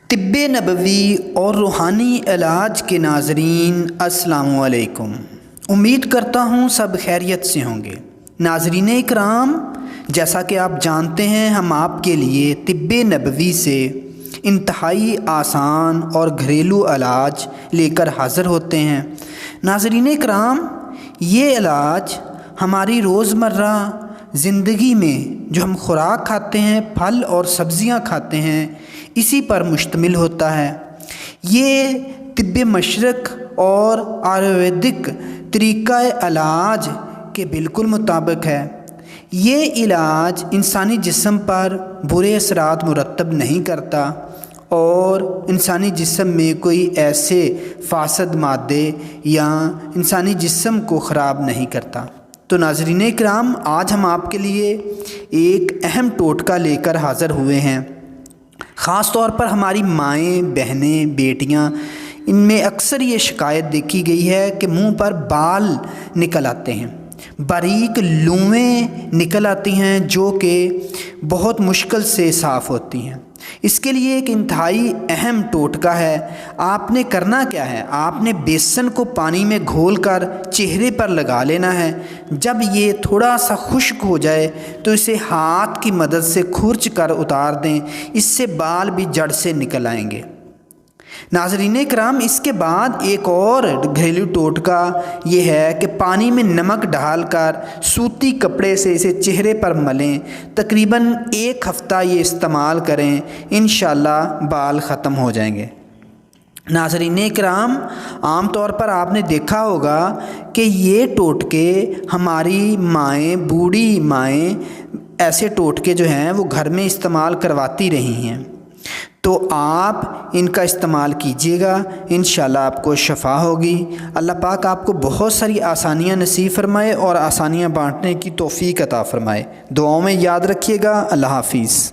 طب نبوی اور روحانی علاج کے ناظرین السلام علیکم۔ امید کرتا ہوں سب خیریت سے ہوں گے۔ ناظرین اکرام، جیسا کہ آپ جانتے ہیں ہم آپ کے لیے طب نبوی سے انتہائی آسان اور گھریلو علاج لے کر حاضر ہوتے ہیں۔ ناظرین اکرام، یہ علاج ہماری روزمرہ زندگی میں جو ہم خوراک کھاتے ہیں، پھل اور سبزیاں کھاتے ہیں، اسی پر مشتمل ہوتا ہے۔ یہ طب مشرق اور آیورویدک طریقہ علاج کے بالکل مطابق ہے۔ یہ علاج انسانی جسم پر برے اثرات مرتب نہیں کرتا اور انسانی جسم میں کوئی ایسے فاسد مادے یا انسانی جسم کو خراب نہیں کرتا۔ تو ناظرین اکرام، آج ہم آپ کے لیے ایک اہم ٹوٹکا لے کر حاضر ہوئے ہیں۔ خاص طور پر ہماری مائیں، بہنیں، بیٹیاں، ان میں اکثر یہ شکایت دیکھی گئی ہے کہ منہ پر بال نکل آتے ہیں، باریک لویں نکل آتی ہیں جو کہ بہت مشکل سے صاف ہوتی ہیں۔ اس کے لیے ایک انتہائی اہم ٹوٹکا ہے۔ آپ نے کرنا کیا ہے؟ آپ نے بیسن کو پانی میں گھول کر چہرے پر لگا لینا ہے۔ جب یہ تھوڑا سا خشک ہو جائے تو اسے ہاتھ کی مدد سے کھرچ کر اتار دیں، اس سے بال بھی جڑ سے نکل آئیں گے۔ ناظرین کرام، اس کے بعد ایک اور گھریلو ٹوٹکا یہ ہے کہ پانی میں نمک ڈال کر سوتی کپڑے سے اسے چہرے پر ملیں، تقریباً 1 ہفتہ یہ استعمال کریں، انشاءاللہ بال ختم ہو جائیں گے۔ ناظرین کرام، عام طور پر آپ نے دیکھا ہوگا کہ یہ ٹوٹکے ہماری مائیں، بوڑھی مائیں ایسے ٹوٹکے جو ہیں وہ گھر میں استعمال کرواتی رہی ہیں۔ تو آپ ان کا استعمال کیجیے گا، انشاءاللہ آپ کو شفا ہوگی۔ اللہ پاک آپ کو بہت ساری آسانیاں نصیب فرمائے اور آسانیاں بانٹنے کی توفیق عطا فرمائے۔ دعاؤں میں یاد رکھیے گا۔ اللہ حافظ۔